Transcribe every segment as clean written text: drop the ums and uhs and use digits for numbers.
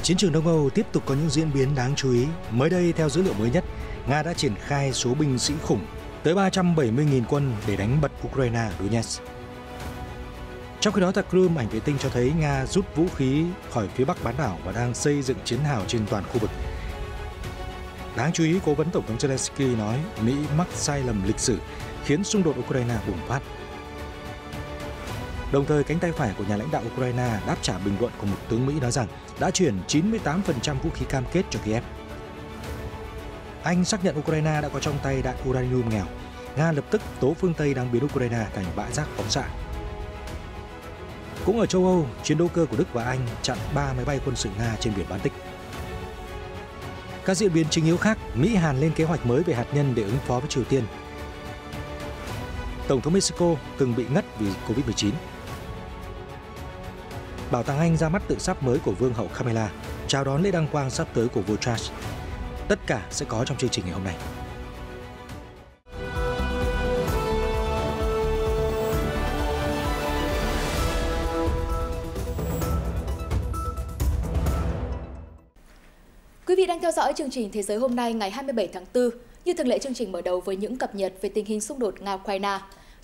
Chiến trường Đông Âu tiếp tục có những diễn biến đáng chú ý. Mới đây, theo dữ liệu mới nhất, Nga đã triển khai số binh sĩ khủng tới 370.000 quân để đánh bật Ukraine ở Donetsk. Trong khi đó, tại Crimea, ảnh vệ tinh cho thấy Nga rút vũ khí khỏi phía bắc bán đảo và đang xây dựng chiến hào trên toàn khu vực. Đáng chú ý, cố vấn Tổng thống Zelensky nói Mỹ mắc sai lầm lịch sử khiến xung đột Ukraine bùng phát. Đồng thời, cánh tay phải của nhà lãnh đạo Ukraine đáp trả bình luận của một tướng Mỹ nói rằng đã chuyển 98% vũ khí cam kết cho Kiev. Anh xác nhận Ukraine đã có trong tay đạn uranium nghèo. Nga lập tức tố phương Tây đang biến Ukraine thành bãi rác phóng xạ. Cũng ở châu Âu, chiến đấu cơ của Đức và Anh chặn 3 máy bay quân sự Nga trên biển Baltic. Các diễn biến chính yếu khác, Mỹ Hàn lên kế hoạch mới về hạt nhân để ứng phó với Triều Tiên. Tổng thống Mexico từng bị ngất vì Covid-19. Bảo tàng Anh ra mắt tượng sáp mới của Vương hậu Camilla, chào đón lễ đăng quang sắp tới của vua Charles. Tất cả sẽ có trong chương trình ngày hôm nay. Quý vị đang theo dõi chương trình Thế giới hôm nay ngày 27 tháng 4. Như thường lệ, chương trình mở đầu với những cập nhật về tình hình xung đột Nga-Ukraine.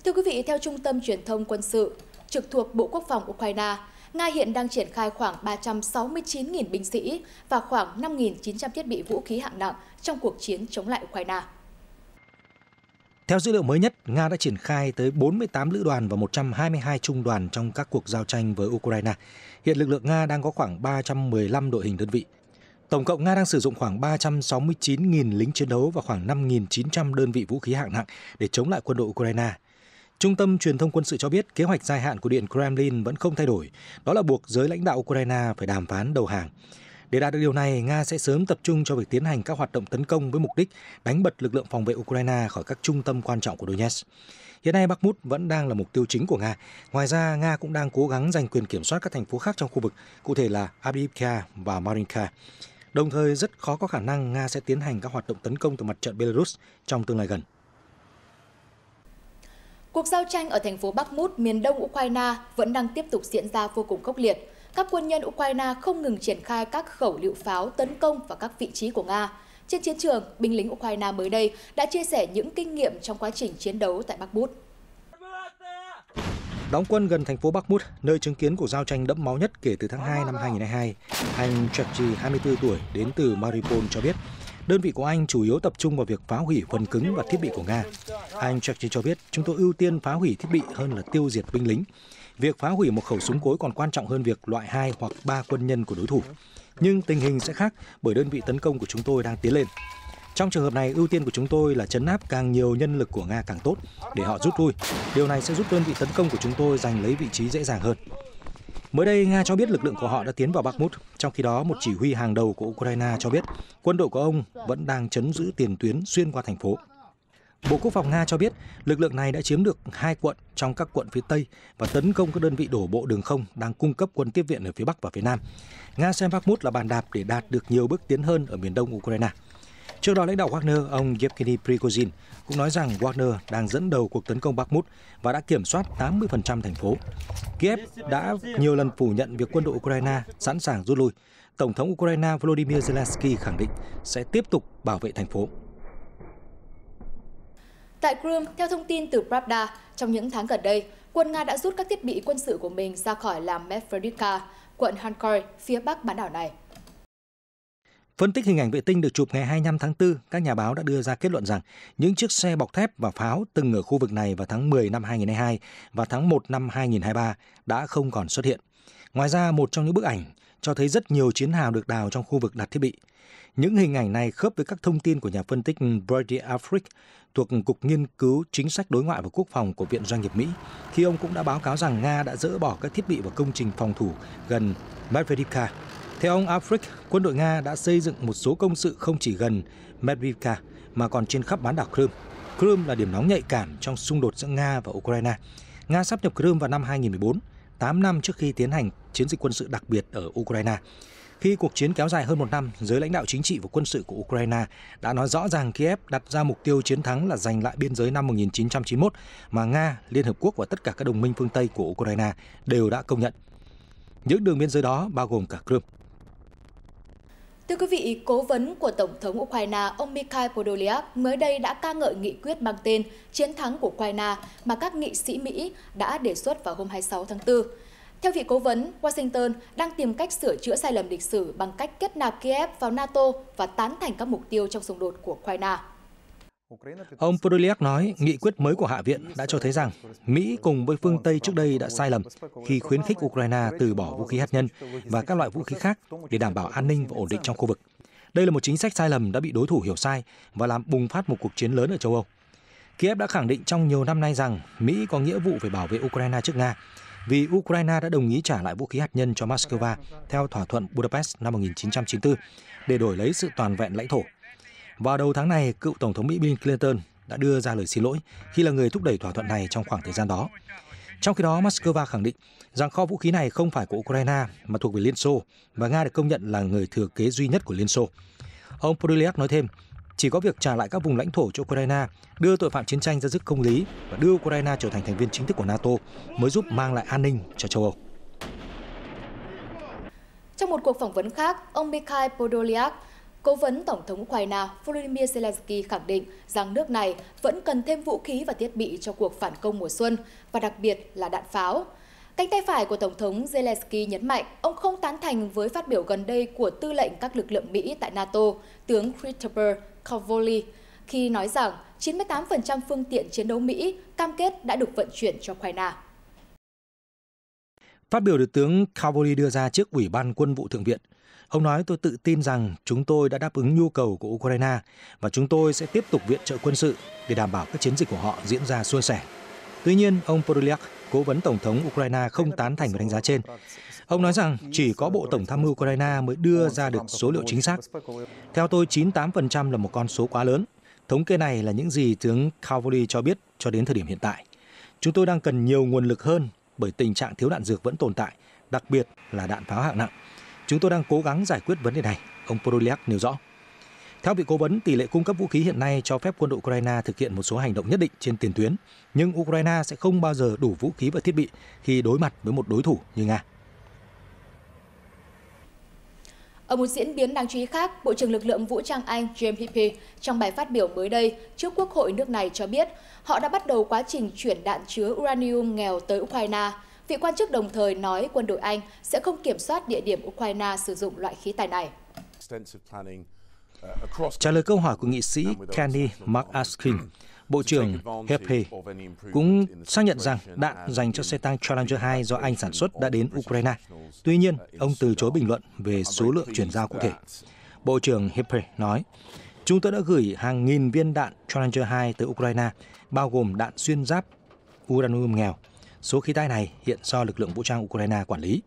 Thưa quý vị, theo Trung tâm Truyền thông Quân sự trực thuộc Bộ Quốc phòng Ukraine, Nga hiện đang triển khai khoảng 369.000 binh sĩ và khoảng 5.900 thiết bị vũ khí hạng nặng trong cuộc chiến chống lại Ukraine. Theo dữ liệu mới nhất, Nga đã triển khai tới 48 lữ đoàn và 122 trung đoàn trong các cuộc giao tranh với Ukraine. Hiện lực lượng Nga đang có khoảng 315 đội hình đơn vị. Tổng cộng, Nga đang sử dụng khoảng 369.000 lính chiến đấu và khoảng 5.900 đơn vị vũ khí hạng nặng để chống lại quân đội Ukraine. Trung tâm Truyền thông Quân sự cho biết kế hoạch dài hạn của Điện Kremlin vẫn không thay đổi, đó là buộc giới lãnh đạo Ukraine phải đàm phán đầu hàng. Để đạt được điều này, Nga sẽ sớm tập trung cho việc tiến hành các hoạt động tấn công với mục đích đánh bật lực lượng phòng vệ Ukraine khỏi các trung tâm quan trọng của Donetsk. Hiện nay, Bakhmut vẫn đang là mục tiêu chính của Nga. Ngoài ra, Nga cũng đang cố gắng giành quyền kiểm soát các thành phố khác trong khu vực, cụ thể là Avdiivka và Marinka. Đồng thời, rất khó có khả năng Nga sẽ tiến hành các hoạt động tấn công từ mặt trận Belarus trong tương lai gần. Cuộc giao tranh ở thành phố Bakhmut, miền đông Ukraine vẫn đang tiếp tục diễn ra vô cùng khốc liệt. Các quân nhân Ukraine không ngừng triển khai các khẩu lựu pháo tấn công vào các vị trí của Nga. Trên chiến trường, binh lính Ukraine mới đây đã chia sẻ những kinh nghiệm trong quá trình chiến đấu tại Bakhmut. Đóng quân gần thành phố Bakhmut, nơi chứng kiến cuộc giao tranh đẫm máu nhất kể từ tháng 2 năm 2022, anh Chekchi, 24 tuổi, đến từ Mariupol cho biết, đơn vị của anh chủ yếu tập trung vào việc phá hủy phần cứng và thiết bị của Nga. Anh Chekchi cho biết, chúng tôi ưu tiên phá hủy thiết bị hơn là tiêu diệt binh lính. Việc phá hủy một khẩu súng cối còn quan trọng hơn việc loại 2 hoặc 3 quân nhân của đối thủ. Nhưng tình hình sẽ khác bởi đơn vị tấn công của chúng tôi đang tiến lên. Trong trường hợp này, ưu tiên của chúng tôi là trấn áp càng nhiều nhân lực của Nga càng tốt để họ rút lui. Điều này sẽ giúp đơn vị tấn công của chúng tôi giành lấy vị trí dễ dàng hơn. Mới đây, Nga cho biết lực lượng của họ đã tiến vào Bakhmut. Trong khi đó, một chỉ huy hàng đầu của Ukraine cho biết quân đội của ông vẫn đang trấn giữ tiền tuyến xuyên qua thành phố. Bộ Quốc phòng Nga cho biết lực lượng này đã chiếm được 2 quận trong các quận phía Tây và tấn công các đơn vị đổ bộ đường không đang cung cấp quân tiếp viện ở phía Bắc và phía Nam. Nga xem Bakhmut là bàn đạp để đạt được nhiều bước tiến hơn ở miền đông Ukraine. Trước đó, lãnh đạo Wagner, ông Yevgeny Prigozhin, cũng nói rằng Wagner đang dẫn đầu cuộc tấn công Bakhmut và đã kiểm soát 80% thành phố. Kiev đã nhiều lần phủ nhận việc quân đội Ukraine sẵn sàng rút lui. Tổng thống Ukraine Volodymyr Zelensky khẳng định sẽ tiếp tục bảo vệ thành phố. Tại Crimea, theo thông tin từ Pravda, trong những tháng gần đây, quân Nga đã rút các thiết bị quân sự của mình ra khỏi làng Medvedivka, quận Kharkiv, phía bắc bán đảo này. Phân tích hình ảnh vệ tinh được chụp ngày 25 tháng 4, các nhà báo đã đưa ra kết luận rằng những chiếc xe bọc thép và pháo từng ở khu vực này vào tháng 10 năm 2022 và tháng 1 năm 2023 đã không còn xuất hiện. Ngoài ra, một trong những bức ảnh cho thấy rất nhiều chiến hào được đào trong khu vực đặt thiết bị. Những hình ảnh này khớp với các thông tin của nhà phân tích Brady Afric thuộc Cục Nghiên cứu Chính sách Đối ngoại và Quốc phòng của Viện Doanh nghiệp Mỹ, khi ông cũng đã báo cáo rằng Nga đã dỡ bỏ các thiết bị và công trình phòng thủ gần Medvedivka. Theo ông Afric, quân đội Nga đã xây dựng một số công sự không chỉ gần Medvedivka mà còn trên khắp bán đảo Crimea. Crimea là điểm nóng nhạy cảm trong xung đột giữa Nga và Ukraine. Nga sáp nhập Crimea vào năm 2014, 8 năm trước khi tiến hành chiến dịch quân sự đặc biệt ở Ukraine. Khi cuộc chiến kéo dài hơn 1 năm, giới lãnh đạo chính trị và quân sự của Ukraine đã nói rõ rằng Kiev đặt ra mục tiêu chiến thắng là giành lại biên giới năm 1991 mà Nga, Liên Hợp Quốc và tất cả các đồng minh phương Tây của Ukraine đều đã công nhận. Những đường biên giới đó bao gồm cả Crimea. Thưa quý vị, cố vấn của Tổng thống Ukraine ông Mikhail Podolyak mới đây đã ca ngợi nghị quyết mang tên Chiến thắng của Ukraine mà các nghị sĩ Mỹ đã đề xuất vào hôm 26 tháng 4. Theo vị cố vấn, Washington đang tìm cách sửa chữa sai lầm lịch sử bằng cách kết nạp Kiev vào NATO và tán thành các mục tiêu trong xung đột của Ukraine. Ông Podolyak nói nghị quyết mới của Hạ viện đã cho thấy rằng Mỹ cùng với phương Tây trước đây đã sai lầm khi khuyến khích Ukraine từ bỏ vũ khí hạt nhân và các loại vũ khí khác để đảm bảo an ninh và ổn định trong khu vực. Đây là một chính sách sai lầm đã bị đối thủ hiểu sai và làm bùng phát một cuộc chiến lớn ở châu Âu. Kiev đã khẳng định trong nhiều năm nay rằng Mỹ có nghĩa vụ phải bảo vệ Ukraine trước Nga, vì Ukraine đã đồng ý trả lại vũ khí hạt nhân cho Moscow theo thỏa thuận Budapest năm 1994 để đổi lấy sự toàn vẹn lãnh thổ. Vào đầu tháng này, cựu Tổng thống Mỹ Bill Clinton đã đưa ra lời xin lỗi khi là người thúc đẩy thỏa thuận này trong khoảng thời gian đó. Trong khi đó, Moscow khẳng định rằng kho vũ khí này không phải của Ukraine mà thuộc về Liên Xô và Nga được công nhận là người thừa kế duy nhất của Liên Xô. Ông Podolyak nói thêm, chỉ có việc trả lại các vùng lãnh thổ cho Ukraine, đưa tội phạm chiến tranh ra dứt công lý và đưa Ukraine trở thành thành viên chính thức của NATO mới giúp mang lại an ninh cho châu Âu. Trong một cuộc phỏng vấn khác, ông Mikhail Podolyak, cố vấn Tổng thống Ukraine Volodymyr Zelensky khẳng định rằng nước này vẫn cần thêm vũ khí và thiết bị cho cuộc phản công mùa xuân, và đặc biệt là đạn pháo. Cánh tay phải của Tổng thống Zelensky nhấn mạnh ông không tán thành với phát biểu gần đây của tư lệnh các lực lượng Mỹ tại NATO, tướng Christopher Cavoli, khi nói rằng 98% phương tiện chiến đấu Mỹ cam kết đã được vận chuyển cho Ukraine. Phát biểu được tướng Cavoli đưa ra trước Ủy ban Quân vụ Thượng viện. Ông nói, tôi tự tin rằng chúng tôi đã đáp ứng nhu cầu của Ukraine và chúng tôi sẽ tiếp tục viện trợ quân sự để đảm bảo các chiến dịch của họ diễn ra suôn sẻ. Tuy nhiên, ông Podolyak, cố vấn Tổng thống Ukraine không tán thành với đánh giá trên. Ông nói rằng chỉ có Bộ Tổng tham mưu Ukraine mới đưa ra được số liệu chính xác. Theo tôi, 98% là một con số quá lớn. Thống kê này là những gì tướng Cavoli cho biết cho đến thời điểm hiện tại. Chúng tôi đang cần nhiều nguồn lực hơn bởi tình trạng thiếu đạn dược vẫn tồn tại, đặc biệt là đạn pháo hạng nặng. Chúng tôi đang cố gắng giải quyết vấn đề này, ông Podolyak nêu rõ. Theo vị cố vấn, tỷ lệ cung cấp vũ khí hiện nay cho phép quân đội Ukraine thực hiện một số hành động nhất định trên tiền tuyến, nhưng Ukraine sẽ không bao giờ đủ vũ khí và thiết bị khi đối mặt với một đối thủ như Nga. Ở một diễn biến đáng chú ý khác, Bộ trưởng Lực lượng Vũ trang Anh James Heappey trong bài phát biểu mới đây trước Quốc hội nước này cho biết họ đã bắt đầu quá trình chuyển đạn chứa uranium nghèo tới Ukraine. Vị quan chức đồng thời nói quân đội Anh sẽ không kiểm soát địa điểm Ukraine sử dụng loại khí tài này. Trả lời câu hỏi của nghị sĩ Kenny McAskin, Bộ trưởng Heappey cũng xác nhận rằng đạn dành cho xe tăng Challenger 2 do Anh sản xuất đã đến Ukraine. Tuy nhiên, ông từ chối bình luận về số lượng chuyển giao cụ thể. Bộ trưởng Heappey nói, chúng tôi đã gửi hàng nghìn viên đạn Challenger 2 tới Ukraine, bao gồm đạn xuyên giáp uranium nghèo. Số khí tài này hiện do lực lượng vũ trang Ukraine quản lý.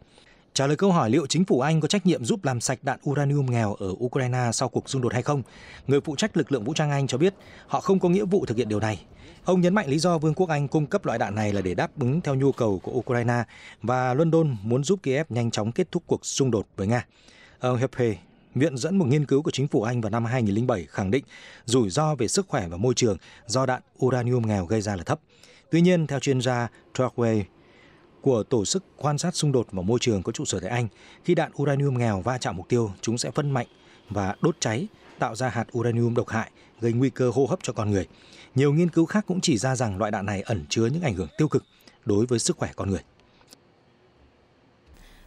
Trả lời câu hỏi liệu chính phủ Anh có trách nhiệm giúp làm sạch đạn uranium nghèo ở Ukraine sau cuộc xung đột hay không, người phụ trách lực lượng vũ trang Anh cho biết họ không có nghĩa vụ thực hiện điều này. Ông nhấn mạnh lý do Vương quốc Anh cung cấp loại đạn này là để đáp ứng theo nhu cầu của Ukraine và London muốn giúp Kiev nhanh chóng kết thúc cuộc xung đột với Nga. Ông Heappey viện dẫn một nghiên cứu của chính phủ Anh vào năm 2007 khẳng định rủi ro về sức khỏe và môi trường do đạn uranium nghèo gây ra là thấp. Tuy nhiên, theo chuyên gia Trackway của Tổ chức Quan sát xung đột và môi trường có trụ sở tại Anh, khi đạn uranium nghèo va chạm mục tiêu, chúng sẽ phân mạnh và đốt cháy, tạo ra hạt uranium độc hại, gây nguy cơ hô hấp cho con người. Nhiều nghiên cứu khác cũng chỉ ra rằng loại đạn này ẩn chứa những ảnh hưởng tiêu cực đối với sức khỏe con người.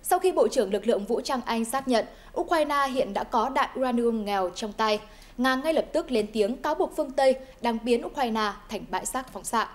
Sau khi Bộ trưởng Lực lượng Vũ trang Anh xác nhận Ukraine hiện đã có đạn uranium nghèo trong tay, Nga ngay lập tức lên tiếng cáo buộc phương Tây đang biến Ukraine thành bãi rác phóng xạ.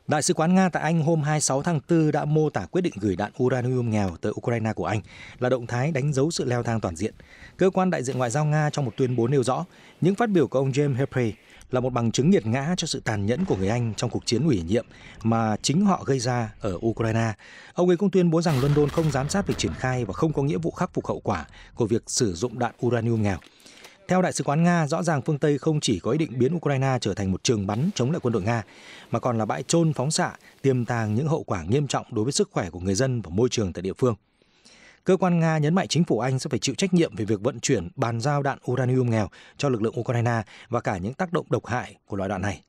Đại sứ quán Nga tại Anh hôm 26 tháng 4 đã mô tả quyết định gửi đạn uranium nghèo tới Ukraine của Anh là động thái đánh dấu sự leo thang toàn diện. Cơ quan đại diện ngoại giao Nga trong một tuyên bố nêu rõ, những phát biểu của ông James Heappey là một bằng chứng nghiệt ngã cho sự tàn nhẫn của người Anh trong cuộc chiến ủy nhiệm mà chính họ gây ra ở Ukraine. Ông ấy cũng tuyên bố rằng London không giám sát việc triển khai và không có nghĩa vụ khắc phục hậu quả của việc sử dụng đạn uranium nghèo. Theo Đại sứ quán Nga, rõ ràng phương Tây không chỉ có ý định biến Ukraine trở thành một trường bắn chống lại quân đội Nga, mà còn là bãi chôn phóng xạ, tiềm tàng những hậu quả nghiêm trọng đối với sức khỏe của người dân và môi trường tại địa phương. Cơ quan Nga nhấn mạnh chính phủ Anh sẽ phải chịu trách nhiệm về việc vận chuyển, bàn giao đạn uranium nghèo cho lực lượng Ukraine và cả những tác động độc hại của loại đạn này.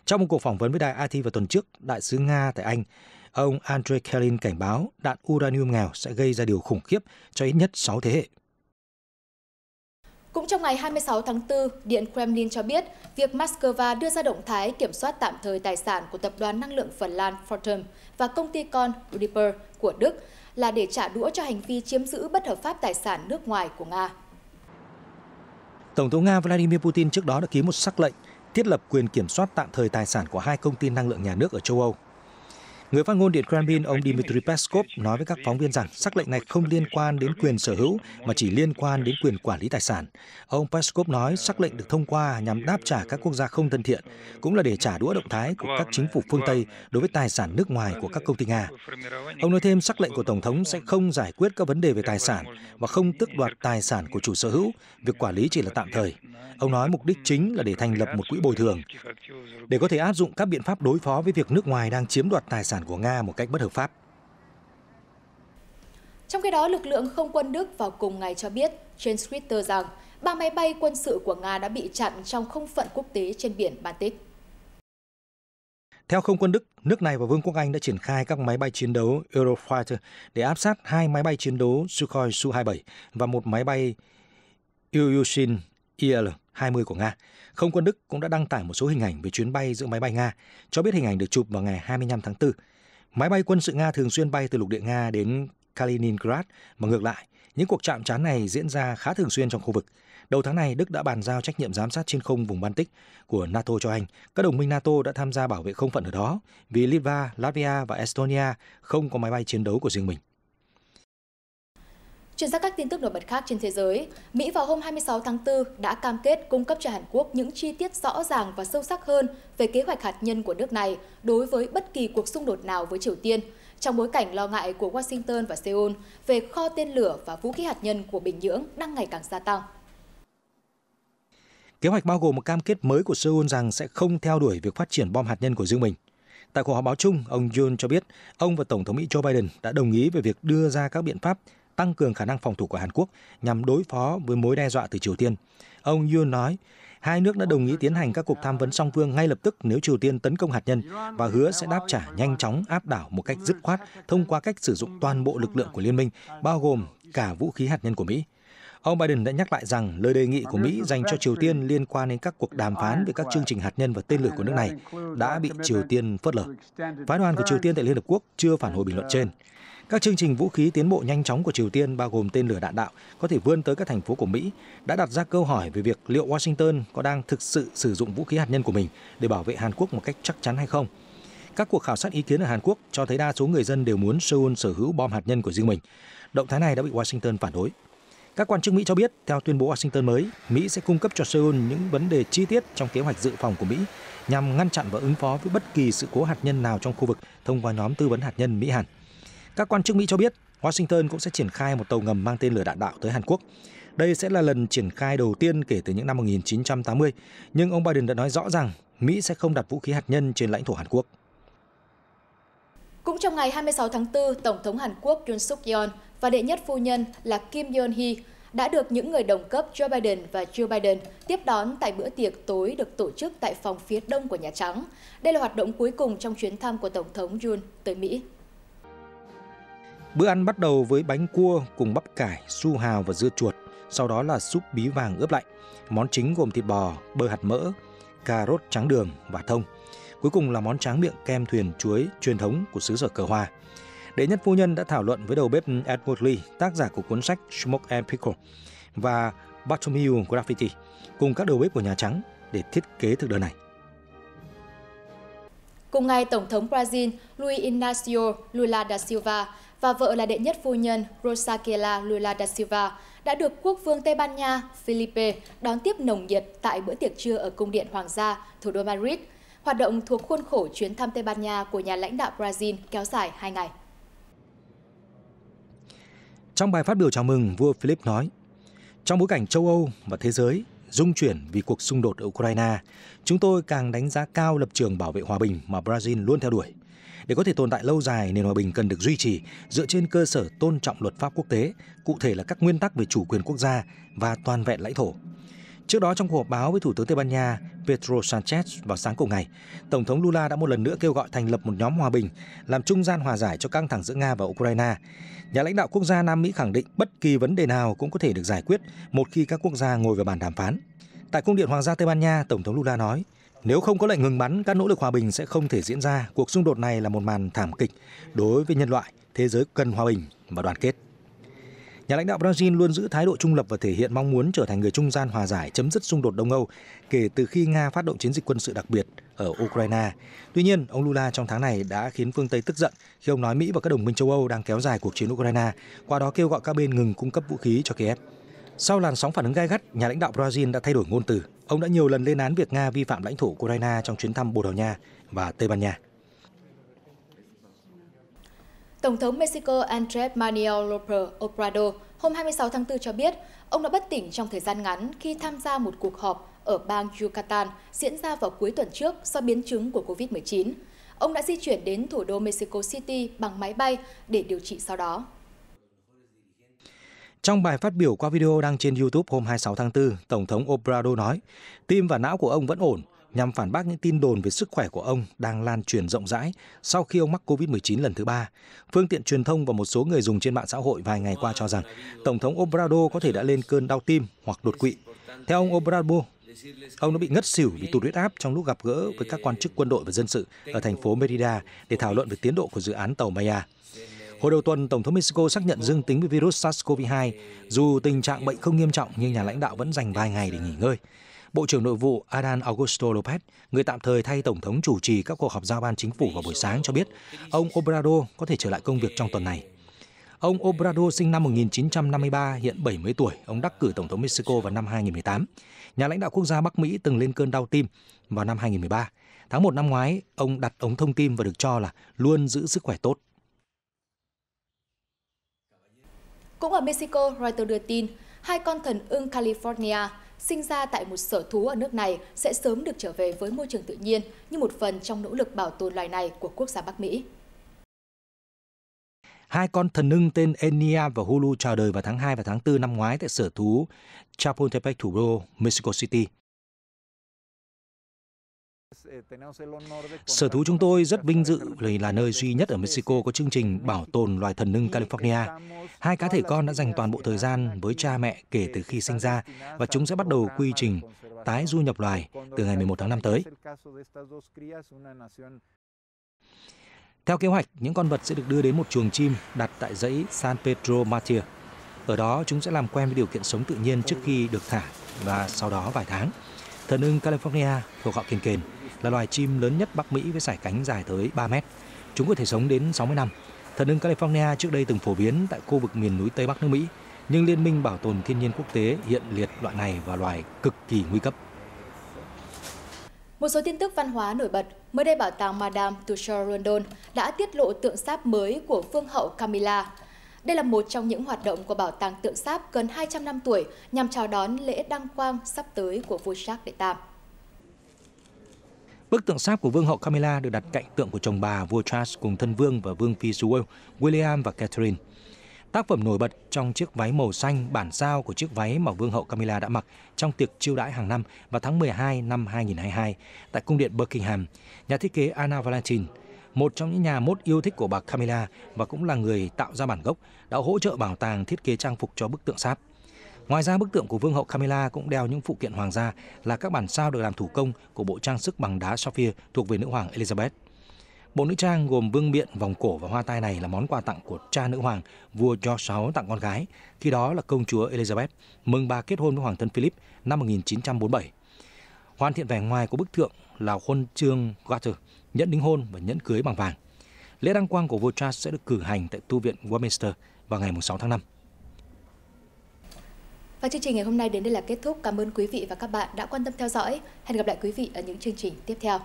Trong một cuộc phỏng vấn với đài RT vào tuần trước, Đại sứ Nga tại Anh, ông Andrei Kelin cảnh báo đạn uranium nghèo sẽ gây ra điều khủng khiếp cho ít nhất 6 thế hệ. Cũng trong ngày 26 tháng 4, Điện Kremlin cho biết việc Moscow đưa ra động thái kiểm soát tạm thời tài sản của tập đoàn năng lượng Phần Lan Fortum và công ty con Uniper của Đức là để trả đũa cho hành vi chiếm giữ bất hợp pháp tài sản nước ngoài của Nga. Tổng thống Nga Vladimir Putin trước đó đã ký một sắc lệnh thiết lập quyền kiểm soát tạm thời tài sản của 2 công ty năng lượng nhà nước ở châu Âu. Người phát ngôn Điện Kremlin, ông Dmitry Peskov, nói với các phóng viên rằng sắc lệnh này không liên quan đến quyền sở hữu mà chỉ liên quan đến quyền quản lý tài sản. Ông Peskov nói sắc lệnh được thông qua nhằm đáp trả các quốc gia không thân thiện, cũng là để trả đũa động thái của các chính phủ phương Tây đối với tài sản nước ngoài của các công ty Nga. Ông nói thêm sắc lệnh của Tổng thống sẽ không giải quyết các vấn đề về tài sản và không tước đoạt tài sản của chủ sở hữu, việc quản lý chỉ là tạm thời. Ông nói mục đích chính là để thành lập một quỹ bồi thường, để có thể áp dụng các biện pháp đối phó với việc nước ngoài đang chiếm đoạt tài sản của Nga một cách bất hợp pháp. Trong khi đó, lực lượng không quân Đức vào cùng ngày cho biết trên Twitter rằng 3 máy bay quân sự của Nga đã bị chặn trong không phận quốc tế trên biển Baltic. Theo không quân Đức, nước này và Vương quốc Anh đã triển khai các máy bay chiến đấu Eurofighter để áp sát 2 máy bay chiến đấu Sukhoi Su-27 và một máy bay Ilyushin Il-20 của Nga. Không quân Đức cũng đã đăng tải một số hình ảnh về chuyến bay giữa máy bay Nga, cho biết hình ảnh được chụp vào ngày 25 tháng 4. Máy bay quân sự Nga thường xuyên bay từ lục địa Nga đến Kaliningrad và ngược lại. Những cuộc chạm trán này diễn ra khá thường xuyên trong khu vực. Đầu tháng này, Đức đã bàn giao trách nhiệm giám sát trên không vùng Baltic của NATO cho Anh. Các đồng minh NATO đã tham gia bảo vệ không phận ở đó vì Litva, Latvia và Estonia không có máy bay chiến đấu của riêng mình. Chuyển sang các tin tức nổi bật khác trên thế giới, Mỹ vào hôm 26 tháng 4 đã cam kết cung cấp cho Hàn Quốc những chi tiết rõ ràng và sâu sắc hơn về kế hoạch hạt nhân của nước này đối với bất kỳ cuộc xung đột nào với Triều Tiên, trong bối cảnh lo ngại của Washington và Seoul về kho tên lửa và vũ khí hạt nhân của Bình Nhưỡng đang ngày càng gia tăng. Kế hoạch bao gồm một cam kết mới của Seoul rằng sẽ không theo đuổi việc phát triển bom hạt nhân của riêng mình. Tại cuộc họp báo chung, ông Yoon cho biết ông và Tổng thống Mỹ Joe Biden đã đồng ý về việc đưa ra các biện pháp tăng cường khả năng phòng thủ của Hàn Quốc nhằm đối phó với mối đe dọa từ Triều Tiên. Ông Yoon nói, hai nước đã đồng ý tiến hành các cuộc tham vấn song phương ngay lập tức nếu Triều Tiên tấn công hạt nhân và hứa sẽ đáp trả nhanh chóng, áp đảo một cách dứt khoát thông qua cách sử dụng toàn bộ lực lượng của liên minh, bao gồm cả vũ khí hạt nhân của Mỹ. Ông Biden đã nhắc lại rằng lời đề nghị của Mỹ dành cho Triều Tiên liên quan đến các cuộc đàm phán về các chương trình hạt nhân và tên lửa của nước này đã bị Triều Tiên phớt lờ. Phái đoàn của Triều Tiên tại Liên Hợp Quốc chưa phản hồi bình luận trên. Các chương trình vũ khí tiến bộ nhanh chóng của Triều Tiên bao gồm tên lửa đạn đạo có thể vươn tới các thành phố của Mỹ đã đặt ra câu hỏi về việc liệu Washington có đang thực sự sử dụng vũ khí hạt nhân của mình để bảo vệ Hàn Quốc một cách chắc chắn hay không. Các cuộc khảo sát ý kiến ở Hàn Quốc cho thấy đa số người dân đều muốn Seoul sở hữu bom hạt nhân của riêng mình. Động thái này đã bị Washington phản đối. Các quan chức Mỹ cho biết, theo tuyên bố Washington mới, Mỹ sẽ cung cấp cho Seoul những vấn đề chi tiết trong kế hoạch dự phòng của Mỹ nhằm ngăn chặn và ứng phó với bất kỳ sự cố hạt nhân nào trong khu vực thông qua nhóm tư vấn hạt nhân Mỹ-Hàn. Các quan chức Mỹ cho biết, Washington cũng sẽ triển khai một tàu ngầm mang tên lửa đạn đạo tới Hàn Quốc. Đây sẽ là lần triển khai đầu tiên kể từ những năm 1980, nhưng ông Biden đã nói rõ rằng Mỹ sẽ không đặt vũ khí hạt nhân trên lãnh thổ Hàn Quốc. Cũng trong ngày 26 tháng 4, Tổng thống Hàn Quốc Yoon Suk Yeol và đệ nhất phu nhân là Kim Yeon Hee đã được những người đồng cấp Joe Biden và Jill Biden tiếp đón tại bữa tiệc tối được tổ chức tại phòng phía đông của Nhà Trắng. Đây là hoạt động cuối cùng trong chuyến thăm của Tổng thống Yoon tới Mỹ. Bữa ăn bắt đầu với bánh cua cùng bắp cải, su hào và dưa chuột, sau đó là súp bí vàng ướp lạnh. Món chính gồm thịt bò, bơ hạt mỡ, cà rốt trắng đường và thông. Cuối cùng là món tráng miệng kem thuyền chuối truyền thống của xứ sở cờ hoa. Đệ nhất phu nhân đã thảo luận với đầu bếp Edward Lee, tác giả của cuốn sách Smoke and Pickle, và Bartholomew Graffiti, cùng các đầu bếp của Nhà Trắng để thiết kế thực đơn này. Cùng ngày, Tổng thống Brazil Luiz Inácio Lula da Silva và vợ là đệ nhất phu nhân Rosângela Lula da Silva đã được quốc vương Tây Ban Nha Felipe đón tiếp nồng nhiệt tại bữa tiệc trưa ở Cung điện Hoàng gia, thủ đô Madrid. Hoạt động thuộc khuôn khổ chuyến thăm Tây Ban Nha của nhà lãnh đạo Brazil kéo dài 2 ngày. Trong bài phát biểu chào mừng, vua Philip nói, trong bối cảnh châu Âu và thế giới rung chuyển vì cuộc xung đột ở Ukraine, chúng tôi càng đánh giá cao lập trường bảo vệ hòa bình mà Brazil luôn theo đuổi. Để có thể tồn tại lâu dài, nền hòa bình cần được duy trì dựa trên cơ sở tôn trọng luật pháp quốc tế, cụ thể là các nguyên tắc về chủ quyền quốc gia và toàn vẹn lãnh thổ. Trước đó, trong cuộc họp báo với Thủ tướng Tây Ban Nha Pedro Sánchez vào sáng cùng ngày, Tổng thống Lula đã một lần nữa kêu gọi thành lập một nhóm hòa bình, làm trung gian hòa giải cho căng thẳng giữa Nga và Ukraine. Nhà lãnh đạo quốc gia Nam Mỹ khẳng định bất kỳ vấn đề nào cũng có thể được giải quyết một khi các quốc gia ngồi vào bàn đàm phán. Tại cung điện Hoàng gia Tây Ban Nha, Tổng thống Lula nói, nếu không có lệnh ngừng bắn, các nỗ lực hòa bình sẽ không thể diễn ra. Cuộc xung đột này là một màn thảm kịch đối với nhân loại, thế giới cần hòa bình và đoàn kết. Nhà lãnh đạo Brazil luôn giữ thái độ trung lập và thể hiện mong muốn trở thành người trung gian hòa giải chấm dứt xung đột Đông Âu kể từ khi Nga phát động chiến dịch quân sự đặc biệt ở Ukraine. Tuy nhiên, ông Lula trong tháng này đã khiến phương Tây tức giận khi ông nói Mỹ và các đồng minh châu Âu đang kéo dài cuộc chiến Ukraine, qua đó kêu gọi các bên ngừng cung cấp vũ khí cho Kiev. Sau làn sóng phản ứng gay gắt, nhà lãnh đạo Brazil đã thay đổi ngôn từ. Ông đã nhiều lần lên án việc Nga vi phạm lãnh thổ Ukraine trong chuyến thăm Bồ Đào Nha và Tây Ban Nha. Tổng thống Mexico Andrés Manuel López Obrador hôm 26 tháng 4 cho biết ông đã bất tỉnh trong thời gian ngắn khi tham gia một cuộc họp ở bang Yucatan diễn ra vào cuối tuần trước do biến chứng của COVID-19. Ông đã di chuyển đến thủ đô Mexico City bằng máy bay để điều trị sau đó. Trong bài phát biểu qua video đăng trên YouTube hôm 26 tháng 4, Tổng thống Obrador nói, tim và não của ông vẫn ổn, nhằm phản bác những tin đồn về sức khỏe của ông đang lan truyền rộng rãi sau khi ông mắc COVID-19 lần thứ 3. Phương tiện truyền thông và một số người dùng trên mạng xã hội vài ngày qua cho rằng Tổng thống Obrador có thể đã lên cơn đau tim hoặc đột quỵ. Theo ông Obrador, ông đã bị ngất xỉu vì tụt huyết áp trong lúc gặp gỡ với các quan chức quân đội và dân sự ở thành phố Mérida để thảo luận về tiến độ của dự án tàu Maya. Hồi đầu tuần, Tổng thống Mexico xác nhận dương tính với virus SARS-CoV-2. Dù tình trạng bệnh không nghiêm trọng nhưng nhà lãnh đạo vẫn dành vài ngày để nghỉ ngơi. Bộ trưởng Nội vụ Adán Augusto López, người tạm thời thay Tổng thống chủ trì các cuộc họp giao ban chính phủ vào buổi sáng cho biết ông Obrador có thể trở lại công việc trong tuần này. Ông Obrador sinh năm 1953, hiện 70 tuổi. Ông đắc cử Tổng thống Mexico vào năm 2018. Nhà lãnh đạo quốc gia Bắc Mỹ từng lên cơn đau tim vào năm 2013. Tháng 1 năm ngoái, ông đặt ống thông tim và được cho là luôn giữ sức khỏe tốt. Cũng ở Mexico, Reuters đưa tin, 2 con thần ưng California sinh ra tại một sở thú ở nước này sẽ sớm được trở về với môi trường tự nhiên như một phần trong nỗ lực bảo tồn loài này của quốc gia Bắc Mỹ. 2 con thần ưng tên Enya và Hulu chào đời vào tháng 2 và tháng 4 năm ngoái tại sở thú Chapultepec, thủ đô Mexico City. Sở thú chúng tôi rất vinh dự vì là nơi duy nhất ở Mexico có chương trình bảo tồn loài thần ưng California. 2 cá thể con đã dành toàn bộ thời gian với cha mẹ kể từ khi sinh ra và chúng sẽ bắt đầu quy trình tái du nhập loài từ ngày 11 tháng 5 tới. Theo kế hoạch, những con vật sẽ được đưa đến một chuồng chim đặt tại dãy San Pedro Martir. Ở đó, chúng sẽ làm quen với điều kiện sống tự nhiên trước khi được thả và sau đó vài tháng. Thần ưng California thuộc họ kền kền là loài chim lớn nhất Bắc Mỹ với sải cánh dài tới 3 mét. Chúng có thể sống đến 60 năm. Thần ưng California trước đây từng phổ biến tại khu vực miền núi Tây Bắc nước Mỹ, nhưng Liên minh Bảo tồn Thiên nhiên Quốc tế hiện liệt loại này vào loài cực kỳ nguy cấp. Một số tin tức văn hóa nổi bật, mới đây Bảo tàng Madame Tussauds London đã tiết lộ tượng sáp mới của Vương hậu Camilla. Đây là một trong những hoạt động của Bảo tàng tượng sáp gần 200 năm tuổi nhằm chào đón lễ đăng quang sắp tới của vua Charles đệ Tam. Bức tượng sáp của Vương hậu Camilla được đặt cạnh tượng của chồng bà, vua Charles cùng thân vương và vương phi xứ Wales, William và Catherine. Tác phẩm nổi bật trong chiếc váy màu xanh bản sao của chiếc váy mà Vương hậu Camilla đã mặc trong tiệc chiêu đãi hàng năm vào tháng 12 năm 2022 tại cung điện Buckingham. Nhà thiết kế Anna Valentine, một trong những nhà mốt yêu thích của bà Camilla và cũng là người tạo ra bản gốc, đã hỗ trợ bảo tàng thiết kế trang phục cho bức tượng sáp. Ngoài ra, bức tượng của Vương hậu Camilla cũng đeo những phụ kiện hoàng gia là các bản sao được làm thủ công của bộ trang sức bằng đá sapphire thuộc về nữ hoàng Elizabeth. Bộ nữ trang gồm vương miện, vòng cổ và hoa tai này là món quà tặng của cha nữ hoàng, vua George VI tặng con gái, khi đó là công chúa Elizabeth, mừng bà kết hôn với hoàng thân Philip năm 1947. Hoàn thiện vẻ ngoài của bức tượng là huân chương Garter, nhẫn đính hôn và nhẫn cưới bằng vàng. Lễ đăng quang của vua Charles sẽ được cử hành tại tu viện Westminster vào ngày 6 tháng 5. Và chương trình ngày hôm nay đến đây là kết thúc. Cảm ơn quý vị và các bạn đã quan tâm theo dõi. Hẹn gặp lại quý vị ở những chương trình tiếp theo.